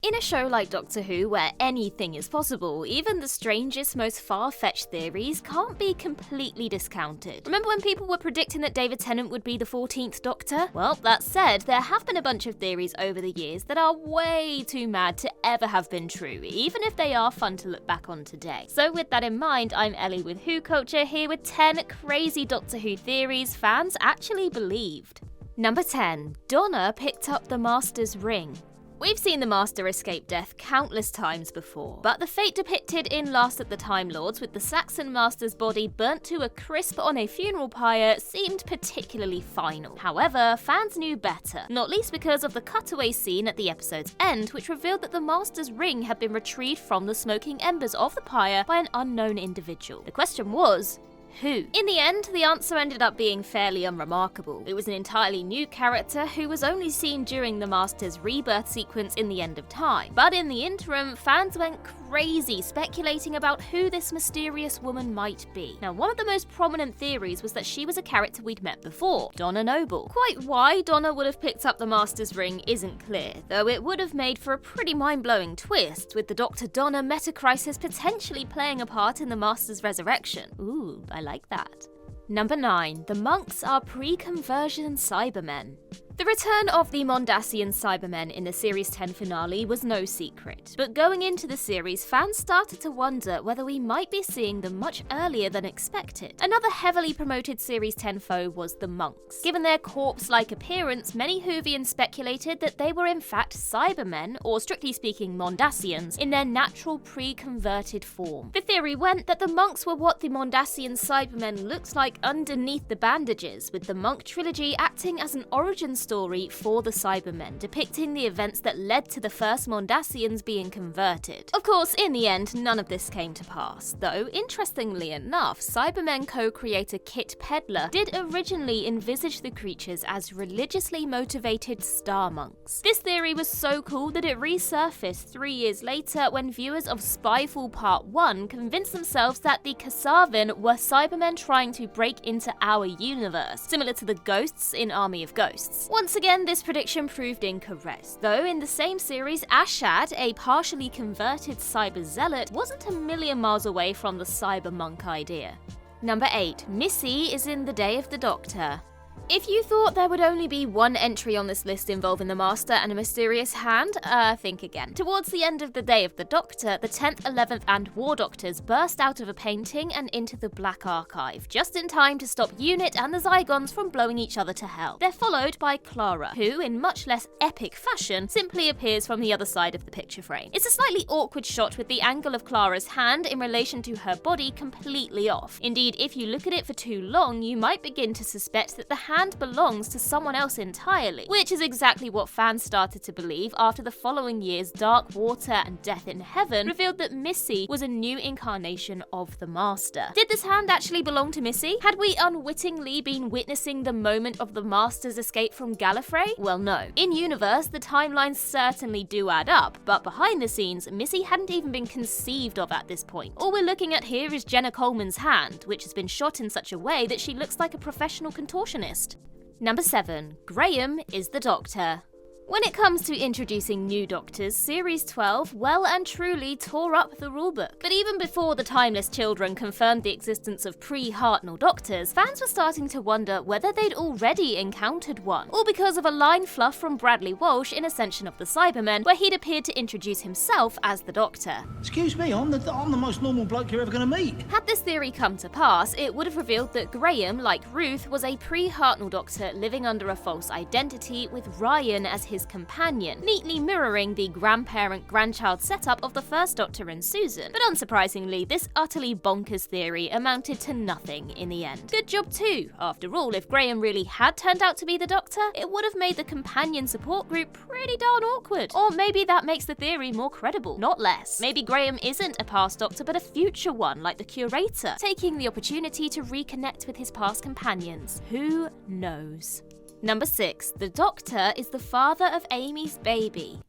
In a show like Doctor Who, where anything is possible, even the strangest, most far-fetched theories can't be completely discounted. Remember when people were predicting that David Tennant would be the 14th Doctor? Well, that said, there have been a bunch of theories over the years that are way too mad to ever have been true, even if they are fun to look back on today. So with that in mind, I'm Ellie with Who Culture, here with 10 crazy Doctor Who theories fans actually believed. Number 10. Donna picked up the Master's ring. We've seen the Master escape death countless times before, but the fate depicted in Last of the Time Lords with the Saxon Master's body burnt to a crisp on a funeral pyre seemed particularly final. However, fans knew better, not least because of the cutaway scene at the episode's end, which revealed that the Master's ring had been retrieved from the smoking embers of the pyre by an unknown individual. The question was, who? In the end, the answer ended up being fairly unremarkable. It was an entirely new character who was only seen during the Master's rebirth sequence in the End of Time. But in the interim, fans went crazy speculating about who this mysterious woman might be. Now, one of the most prominent theories was that she was a character we'd met before, Donna Noble. Quite why Donna would have picked up the Master's ring isn't clear, though it would have made for a pretty mind-blowing twist, with the Dr. Donna meta-crisis potentially playing a part in the Master's resurrection. Ooh, I like that. Number 9. The monks are pre-conversion Cybermen. The return of the Mondasian Cybermen in the Series 10 finale was no secret, but going into the series, fans started to wonder whether we might be seeing them much earlier than expected. Another heavily promoted Series 10 foe was the monks. Given their corpse-like appearance, many Whovians speculated that they were in fact Cybermen, or strictly speaking Mondasians, in their natural pre-converted form. The theory went that the monks were what the Mondasian Cybermen looked like underneath the bandages, with the monk trilogy acting as an origin story for the Cybermen, depicting the events that led to the first Mondasians being converted. Of course, in the end, none of this came to pass, though interestingly enough, Cybermen co-creator Kit Pedler did originally envisage the creatures as religiously motivated star monks. This theory was so cool that it resurfaced 3 years later when viewers of Spyfall Part 1 convinced themselves that the Kasavin were Cybermen trying to break into our universe, similar to the ghosts in Army of Ghosts. Once again, this prediction proved incorrect, though in the same series, Ashad, a partially converted cyber zealot, wasn't a million miles away from the cyber monk idea. Number 8. Missy is in the Day of the Doctor. If you thought there would only be one entry on this list involving the Master and a mysterious hand, think again. Towards the end of the Day of the Doctor, the 10th, 11th and War Doctors burst out of a painting and into the Black Archive, just in time to stop Unit and the Zygons from blowing each other to hell. They're followed by Clara, who, in much less epic fashion, simply appears from the other side of the picture frame. It's a slightly awkward shot with the angle of Clara's hand in relation to her body completely off. Indeed, if you look at it for too long, you might begin to suspect that the hand belongs to someone else entirely, which is exactly what fans started to believe after the following year's Dark Water and Death in Heaven revealed that Missy was a new incarnation of the Master. Did this hand actually belong to Missy? Had we unwittingly been witnessing the moment of the Master's escape from Gallifrey? Well, no. In universe, the timelines certainly do add up, but behind the scenes, Missy hadn't even been conceived of at this point. All we're looking at here is Jenna Coleman's hand, which has been shot in such a way that she looks like a professional contortionist. Number 7. Graham is the Doctor. When it comes to introducing new Doctors, Series 12 well and truly tore up the rulebook. But even before the Timeless Children confirmed the existence of pre-Hartnell Doctors, fans were starting to wonder whether they'd already encountered one, all because of a line fluff from Bradley Walsh in Ascension of the Cybermen, where he'd appeared to introduce himself as the Doctor. Excuse me, I'm the most normal bloke you're ever going to meet. Had this theory come to pass, it would have revealed that Graham, like Ruth, was a pre-Hartnell Doctor living under a false identity with Ryan as his companion, neatly mirroring the grandparent-grandchild setup of the first Doctor and Susan. But unsurprisingly, this utterly bonkers theory amounted to nothing in the end. Good job too. After all, if Graham really had turned out to be the Doctor, it would have made the companion support group pretty darn awkward. Or maybe that makes the theory more credible, not less. Maybe Graham isn't a past Doctor but a future one, like the Curator, taking the opportunity to reconnect with his past companions. Who knows? Number 6. The Doctor is the father of Amy's baby.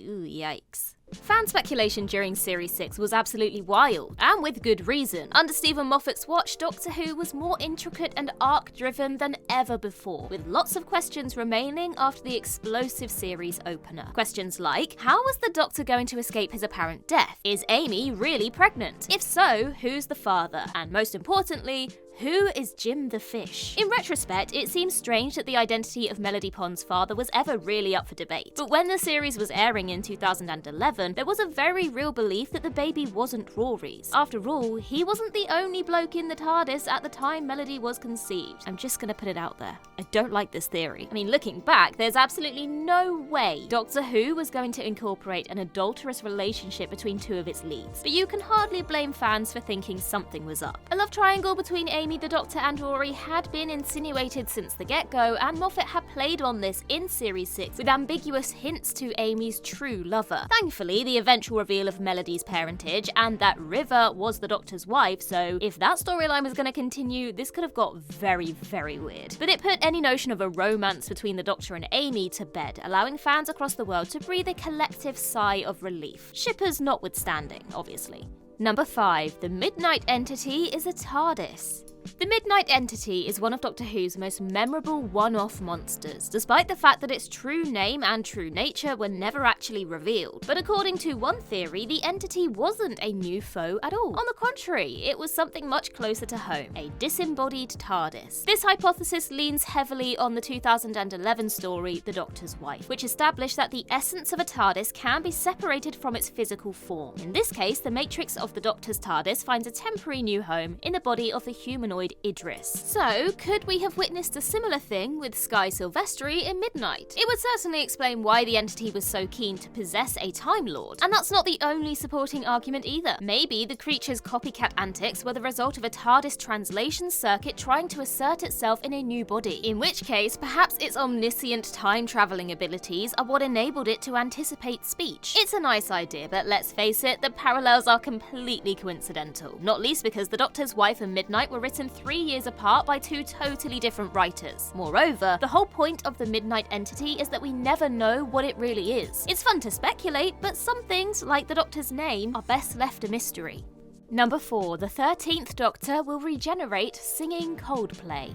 Ooh, yikes. Fan speculation during Series 6 was absolutely wild, and with good reason. Under Stephen Moffat's watch, Doctor Who was more intricate and arc-driven than ever before, with lots of questions remaining after the explosive series opener. Questions like, how was the Doctor going to escape his apparent death? Is Amy really pregnant? If so, who's the father? And most importantly, who is Jim the Fish? In retrospect, it seems strange that the identity of Melody Pond's father was ever really up for debate. But when the series was airing in 2011, there was a very real belief that the baby wasn't Rory's. After all, he wasn't the only bloke in the TARDIS at the time Melody was conceived. I'm just gonna put it out there. I don't like this theory. I mean, looking back, there's absolutely no way Doctor Who was going to incorporate an adulterous relationship between two of its leads. But you can hardly blame fans for thinking something was up. A love triangle between Amy, the Doctor and Rory had been insinuated since the get-go, and Moffat had played on this in Series 6 with ambiguous hints to Amy's true lover. Thankfully, the eventual reveal of Melody's parentage and that River was the Doctor's wife, so if that storyline was going to continue, this could have got very, very weird. But it put any notion of a romance between the Doctor and Amy to bed, allowing fans across the world to breathe a collective sigh of relief. Shippers notwithstanding, obviously. Number 5. The Midnight Entity is a TARDIS. The Midnight Entity is one of Doctor Who's most memorable one-off monsters, despite the fact that its true name and true nature were never actually revealed. But according to one theory, the entity wasn't a new foe at all. On the contrary, it was something much closer to home, a disembodied TARDIS. This hypothesis leans heavily on the 2011 story, The Doctor's Wife, which established that the essence of a TARDIS can be separated from its physical form. In this case, the matrix of the Doctor's TARDIS finds a temporary new home in the body of the humanoid Idris. So, could we have witnessed a similar thing with Sky Silvestri in Midnight? It would certainly explain why the entity was so keen to possess a Time Lord. And that's not the only supporting argument either. Maybe the creature's copycat antics were the result of a TARDIS translation circuit trying to assert itself in a new body, in which case perhaps its omniscient time-traveling abilities are what enabled it to anticipate speech. It's a nice idea, but let's face it, the parallels are completely coincidental, not least because The Doctor's Wife and Midnight were written 3 years apart by two totally different writers. Moreover, the whole point of the Midnight Entity is that we never know what it really is. It's fun to speculate, but some things, like the Doctor's name, are best left a mystery. Number 4. The 13th Doctor will regenerate singing Coldplay.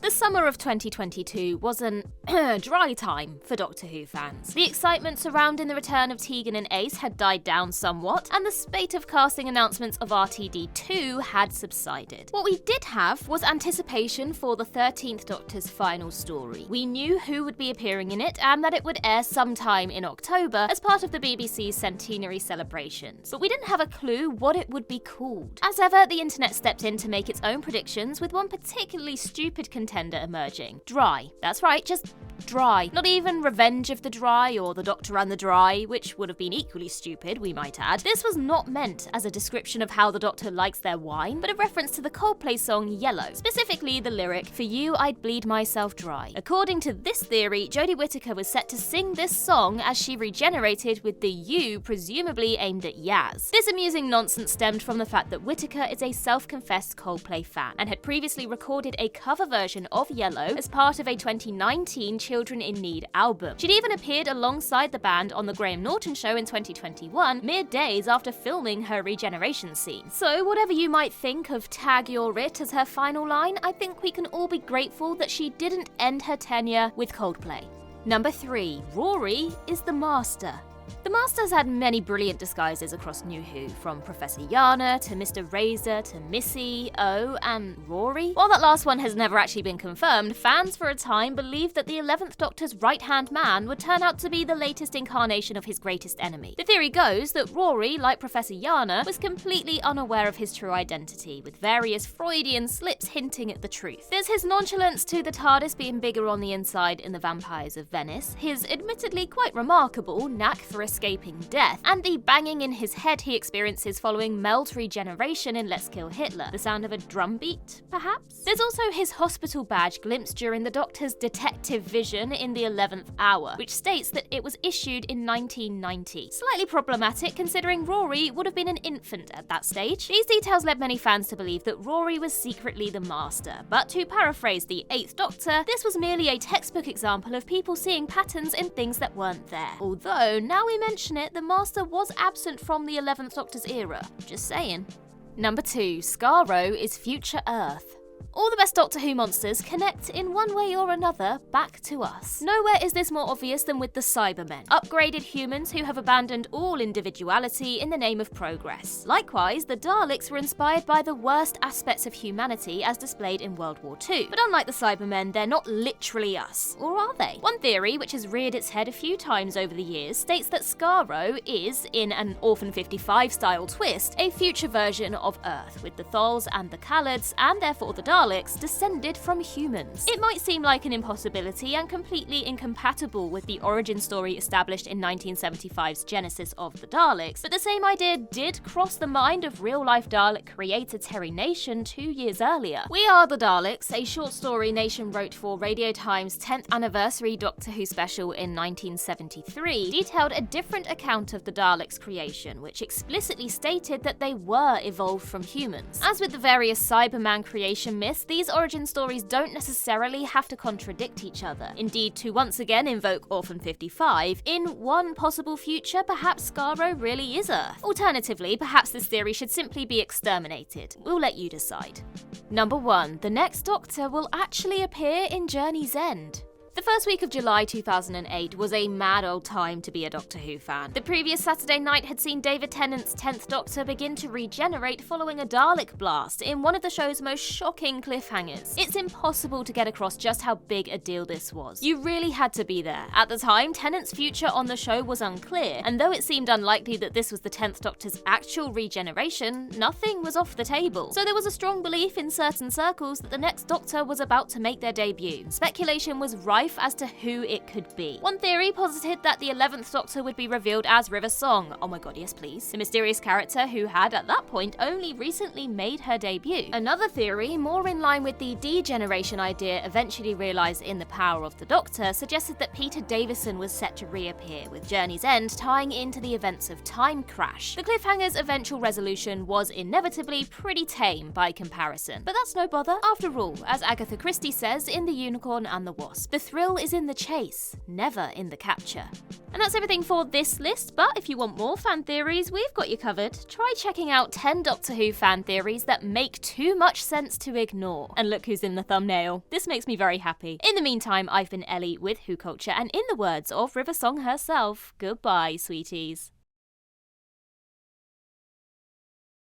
The summer of 2022 was an dry time for Doctor Who fans. The excitement surrounding the return of Tegan and Ace had died down somewhat, and the spate of casting announcements of RTD2 had subsided. What we did have was anticipation for the 13th Doctor's final story. We knew who would be appearing in it, and that it would air sometime in October as part of the BBC's centenary celebrations. But we didn't have a clue what it would be called. As ever, the internet stepped in to make its own predictions, with one particularly stupid contender emerging. Dry. That's right, just dry. Not even Revenge of the Dry or The Doctor and the Dry, which would have been equally stupid, we might add. This was not meant as a description of how the Doctor likes their wine, but a reference to the Coldplay song Yellow, specifically the lyric, "For you I'd bleed myself dry." According to this theory, Jodie Whittaker was set to sing this song as she regenerated, with the U presumably aimed at Yaz. This amusing nonsense stemmed from the fact that Whittaker is a self-confessed Coldplay fan and had previously recorded a cover version of Yellow as part of a 2019 Children in Need album. She'd even appeared alongside the band on The Graham Norton Show in 2021, mere days after filming her regeneration scene. So whatever you might think of "Tag Your Writ" as her final line, I think we can all be grateful that she didn't end her tenure with Coldplay. Number 3. Rory is the Master. The Master's had many brilliant disguises across New Who, from Professor Yana to Mr. Razor to Missy, O, and Rory. While that last one has never actually been confirmed, fans for a time believed that the 11th Doctor's right-hand man would turn out to be the latest incarnation of his greatest enemy. The theory goes that Rory, like Professor Yana, was completely unaware of his true identity, with various Freudian slips hinting at the truth. There's his nonchalance to the TARDIS being bigger on the inside in The Vampires of Venice, his admittedly quite remarkable knack for escaping death, and the banging in his head he experiences following Mel's regeneration in Let's Kill Hitler. The sound of a drum beat, perhaps? There's also his hospital badge glimpsed during the Doctor's detective vision in the 11th hour, which states that it was issued in 1990. Slightly problematic considering Rory would have been an infant at that stage. These details led many fans to believe that Rory was secretly the Master, but to paraphrase the 8th Doctor, this was merely a textbook example of people seeing patterns in things that weren't there. Although, now we mention it, the Master was absent from the 11th Doctor's era. Just saying. Number 2. SKARO is future Earth. All the best Doctor Who monsters connect in one way or another back to us. Nowhere is this more obvious than with the Cybermen, upgraded humans who have abandoned all individuality in the name of progress. Likewise, the Daleks were inspired by the worst aspects of humanity as displayed in World War II. But unlike the Cybermen, they're not literally us. Or are they? One theory, which has reared its head a few times over the years, states that SKARO is, in an Orphan 55 style twist, a future version of Earth, with the Thals and the Khalids, and therefore the Daleks, descended from humans. It might seem like an impossibility and completely incompatible with the origin story established in 1975's Genesis of the Daleks, but the same idea did cross the mind of real-life Dalek creator Terry Nation 2 years earlier. We Are the Daleks, a short story Nation wrote for Radio Time's 10th anniversary Doctor Who special in 1973, detailed a different account of the Daleks' creation, which explicitly stated that they were evolved from humans. As with the various Cyberman creation myths, these origin stories don't necessarily have to contradict each other. Indeed, to once again invoke Orphan 55, in one possible future, perhaps SKARO really is Earth. Alternatively, perhaps this theory should simply be exterminated. We'll let you decide. Number 1. The next Doctor will actually appear in Journey's End. The first week of July 2008 was a mad old time to be a Doctor Who fan. The previous Saturday night had seen David Tennant's 10th Doctor begin to regenerate following a Dalek blast in one of the show's most shocking cliffhangers. It's impossible to get across just how big a deal this was. You really had to be there. At the time, Tennant's future on the show was unclear, and though it seemed unlikely that this was the 10th Doctor's actual regeneration, nothing was off the table. So there was a strong belief in certain circles that the next Doctor was about to make their debut. Speculation was rife as to who it could be. One theory posited that the 11th Doctor would be revealed as River Song, oh my god yes please, the mysterious character who had at that point only recently made her debut. Another theory, more in line with the degeneration idea eventually realised in The Power of the Doctor, suggested that Peter Davison was set to reappear, with Journey's End tying into the events of Time Crash. The cliffhanger's eventual resolution was inevitably pretty tame by comparison, but that's no bother. After all, as Agatha Christie says in The Unicorn and the Wasp, the thrill is in the chase, never in the capture. And that's everything for this list, but if you want more fan theories, we've got you covered. Try checking out 10 Doctor Who fan theories that make too much sense to ignore. And look who's in the thumbnail. This makes me very happy. In the meantime, I've been Ellie with Who Culture, and in the words of River Song herself, goodbye, sweeties.